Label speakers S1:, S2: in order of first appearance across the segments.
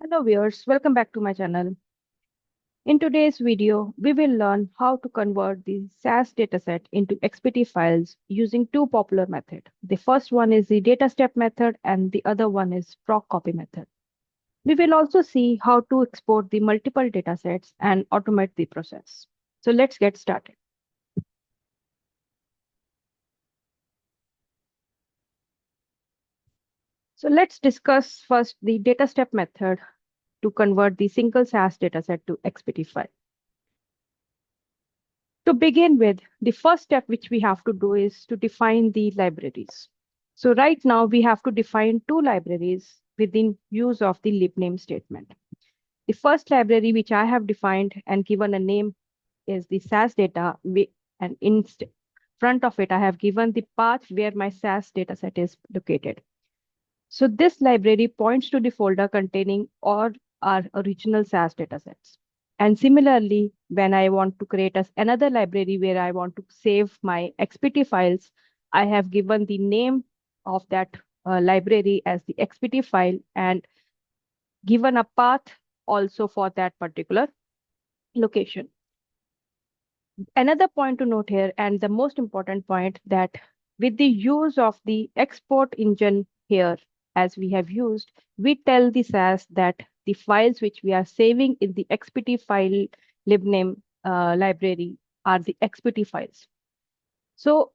S1: Hello viewers, welcome back to my channel. In today's video, we will learn how to convert the SAS dataset into XPT files using two popular methods. The first one is the data step method and the other one is PROC copy method. We will also see how to export the multiple datasets and automate the process. So let's get started. So let's discuss first the data step method to convert the single SAS dataset to XPT file. To begin with, the first step which we have to do is to define the libraries. So right now we have to define two libraries within use of the libname statement. The first library which I have defined and given a name is the SAS data, and in front of it I have given the path where my SAS dataset is located. So this library points to the folder containing all our original SAS datasets. And similarly, when I want to create another library where I want to save my XPT files, I have given the name of that library as the XPT file and given a path also for that particular location. Another point to note here, and the most important point, that with the use of the export engine here, as we have used, we tell the SAS that the files which we are saving in the XPT file libname library are the XPT files. So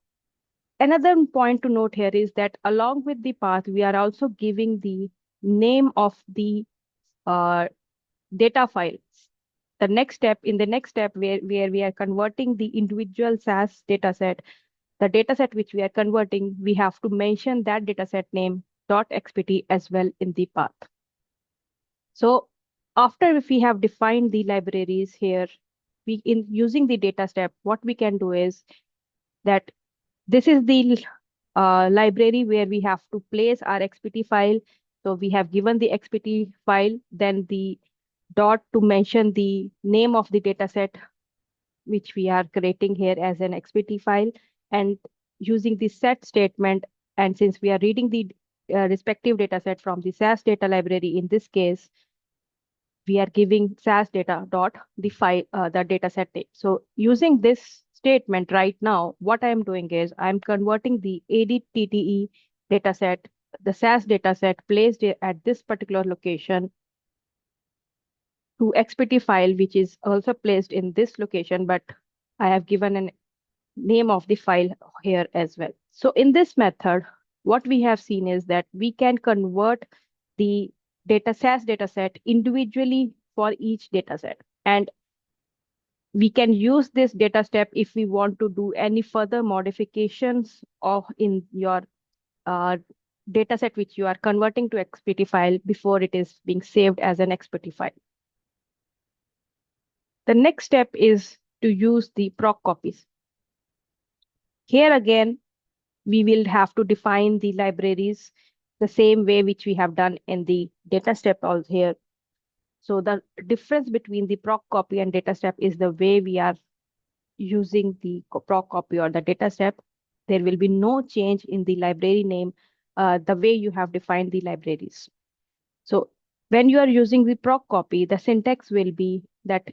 S1: another point to note here is that along with the path, we are also giving the name of the uh, data files. The next step where we are converting the individual SAS dataset, the dataset which we are converting, we have to mention that dataset name .xpt as well in the path. So after if we have defined the libraries here, we in using the data step, what we can do is that this is the library where we have to place our XPT file. So we have given the XPT file, then the dot to mention the name of the dataset which we are creating here as an XPT file, and using the set statement. And since we are reading the respective dataset from the SAS data library, in this case, we are giving SAS data dot the file, the dataset name. So using this statement right now, what I am doing is I'm converting the ADTTE dataset, the SAS dataset placed at this particular location, to XPT file, which is also placed in this location, but I have given a name of the file here as well. So in this method, what we have seen is that we can convert the SAS dataset individually for each dataset. And we can use this data step if we want to do any further modifications of in your uh, dataset which you are converting to XPT file before it is being saved as an XPT file. The next step is to use the PROC copies. Here again, we will have to define the libraries the same way which we have done in the data step also here. So the difference between the PROC copy and data step is the way we are using the PROC copy or the data step. There will be no change in the library name, the way you have defined the libraries. So when you are using the PROC copy, the syntax will be that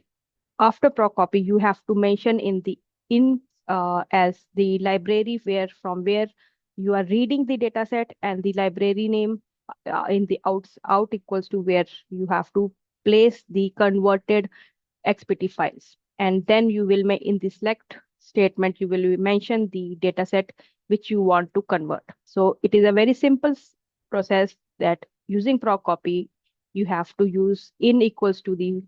S1: after PROC copy, you have to mention in as the library from where you are reading the dataset, and the library name in the out equals to where you have to place the converted XPT files. And then you will in the select statement, you will mention the dataset which you want to convert. So it is a very simple process that using PROC copy, you have to use in equals to the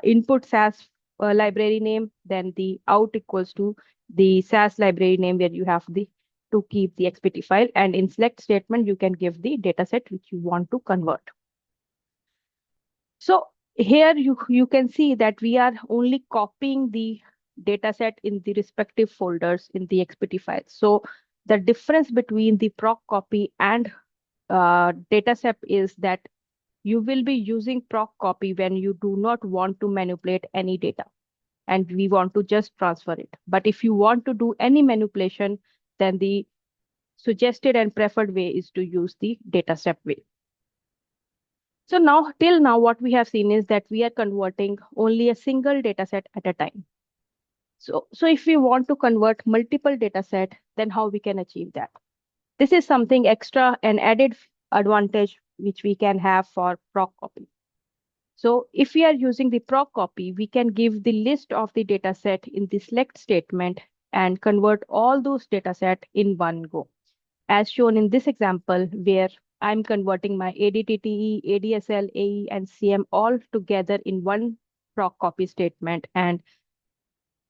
S1: input SAS library name, then the out equals to the SAS library name where you have to keep the XPT file, and in select statement you can give the dataset which you want to convert. So here you can see that we are only copying the dataset in the respective folders in the XPT file. So the difference between the PROC copy and dataset is that you will be using PROC copy when you do not want to manipulate any data and we want to just transfer it. But if you want to do any manipulation, then the suggested and preferred way is to use the data step way. So now, till now, what we have seen is that we are converting only a single data set at a time. So if we want to convert multiple data set, then how we can achieve that? This is something extra and added advantage which we can have for PROC copy. So if we are using the PROC copy, we can give the list of the data set in the select statement and convert all those data set in one go. As shown in this example, where I'm converting my ADTTE, ADSL, AE, and CM all together in one PROC copy statement. And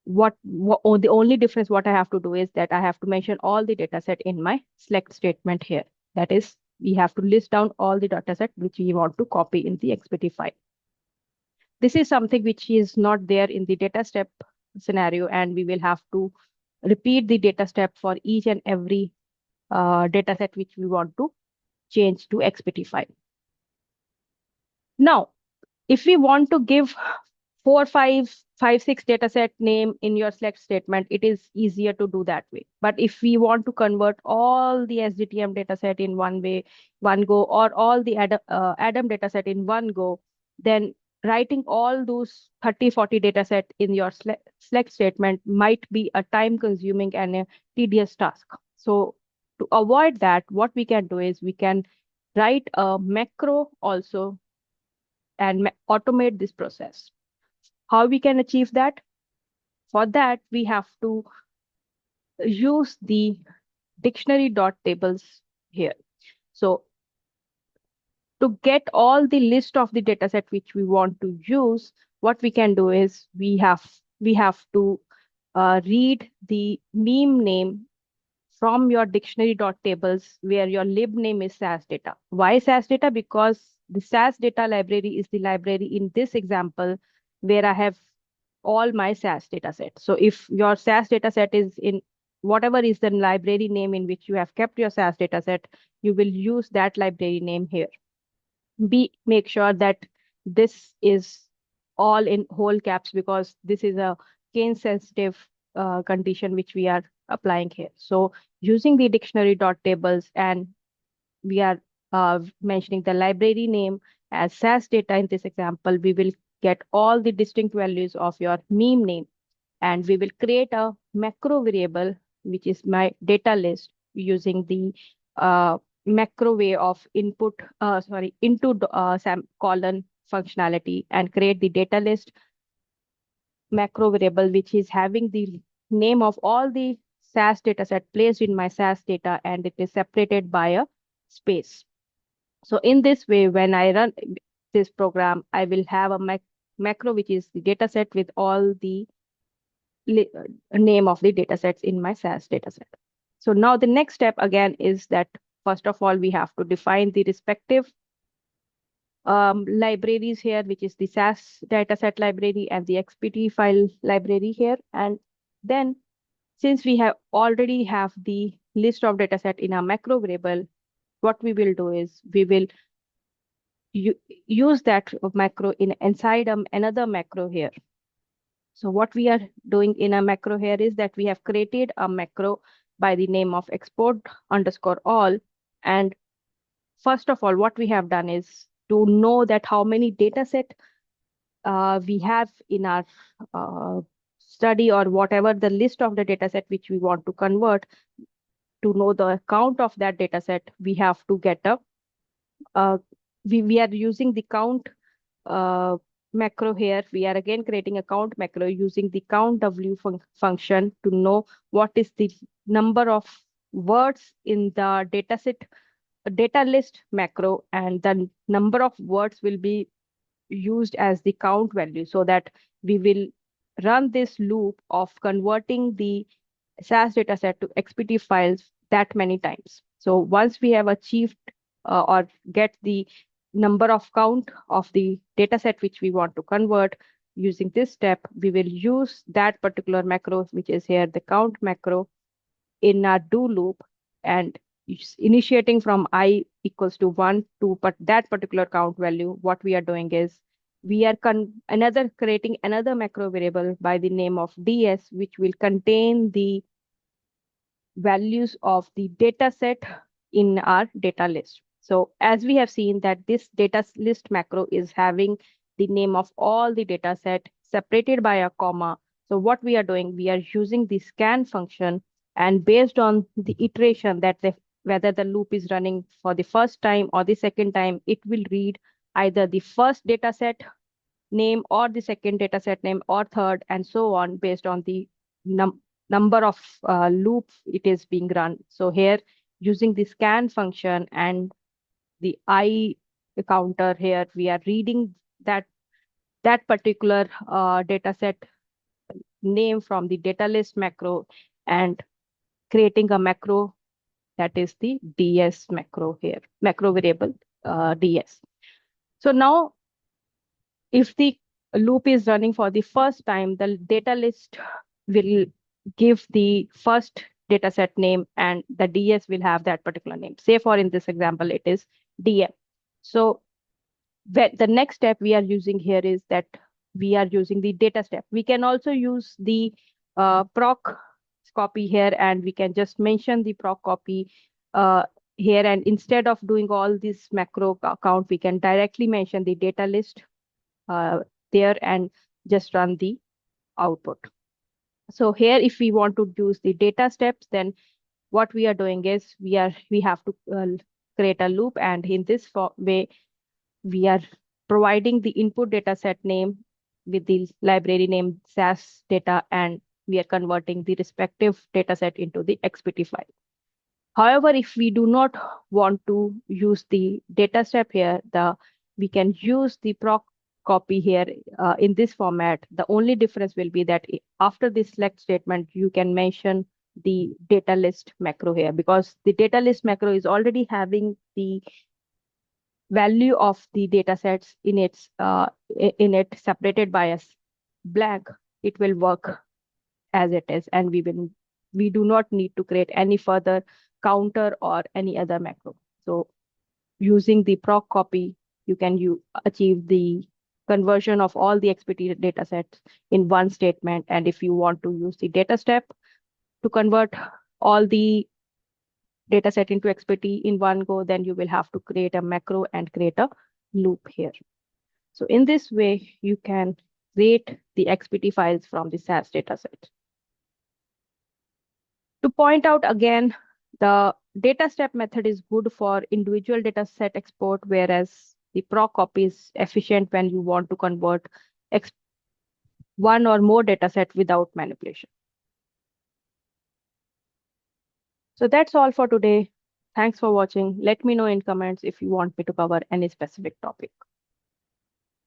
S1: the only difference what I have to do is that I have to mention all the data set in my select statement here. That is, we have to list down all the data set which we want to copy in the XPT file. This is something which is not there in the data step scenario, and we will have to repeat the data step for each and every data set which we want to change to XPT file. Now, if we want to give 6 data set name in your select statement, it is easier to do that way. But if we want to convert all the SDTM data set in one go, or all the ADaM data set in one go, then writing all those 30-40 data set in your select statement might be a time consuming and a tedious task. So to avoid that, what we can do is we can write a macro also and automate this process. How we can achieve that? For that, we have to use the dictionary dot tables here. So to get all the list of the dataset which we want to use, what we can do is we have to read the meme name from your dictionary dot tables where your lib name is SAS data. Why SAS data? Because the SAS data library is the library in this example where I have all my SAS data set. So if your SAS data set is in whatever is the library name in which you have kept your SAS data set, you will use that library name here. Make sure that this is all in whole caps because this is a case sensitive condition which we are applying here. So using the dictionary dot tables, and we are mentioning the library name as SAS data in this example, we will get all the distinct values of your meme name, and we will create a macro variable which is my data list using the macro way of into colon functionality, and create the data list macro variable which is having the name of all the SAS data set placed in my SAS data, and it is separated by a space. So in this way, when I run this program, I will have a macro which is the data set with all the name of the data sets in my SAS data set. So now the next step again is that first of all, we have to define the respective libraries here, which is the SAS dataset library and the XPT file library here. And then since we have already have the list of dataset in our macro variable, what we will do is we will use that macro inside another macro here. So what we are doing in a macro here is that we have created a macro by the name of export underscore all. And first of all, what we have done is to know that how many data set we have in our study, or whatever the list of the data set which we want to convert. To know the count of that data set, we have to get we are using the count macro here. We are again creating a count macro using the count w function to know what is the number of words in the data list macro, and the number of words will be used as the count value, so that we will run this loop of converting the SAS dataset to XPT files that many times. So once we have achieved or get the number of count of the dataset which we want to convert, using this step, we will use that particular macro, which is here the count macro, in our do loop, and initiating from I equals to 1 to that particular count value. What we are doing is we are creating another macro variable by the name of ds, which will contain the values of the data set in our data list. So as we have seen that this data list macro is having the name of all the data set separated by a comma. So what we are doing, we are using the scan function, and based on the iteration that whether the loop is running for the first time or the second time, it will read either the first data set name or the second data set name or third and so on based on the number of loops it is being run. So here using the scan function and the I counter here, we are reading that particular data set name from the data list macro and creating a macro that is the DS macro here, macro variable DS. So now if the loop is running for the first time, the data list will give the first data set name and the DS will have that particular name. Say for in this example, it is DM. So the next step we are using here is that we are using the data step. We can also use the PROC copy here, and we can just mention the PROC copy here. And instead of doing all this macro count, we can directly mention the data list uh, there and just run the output. So here, if we want to use the data steps, then what we are doing is we have to create a loop, and in this way, we are providing the input data set name with the library name SAS data, and we are converting the respective data set into the XPT file. However, if we do not want to use the data step here, we can use the proc copy here in this format. The only difference will be that after the select statement, you can mention the data list macro here, because the data list macro is already having the value of the data sets in it separated by a blank. It will work as it is, and we do not need to create any further counter or any other macro. So using the proc copy, you can achieve the conversion of all the XPT data sets in one statement. And if you want to use the data step to convert all the data set into XPT in one go, then you will have to create a macro and create a loop here. So in this way, you can create the XPT files from the SAS dataset. To point out again, the data step method is good for individual data set export, whereas the PROC copy is efficient when you want to convert one or more data set without manipulation. So that's all for today. Thanks for watching. Let me know in comments if you want me to cover any specific topic.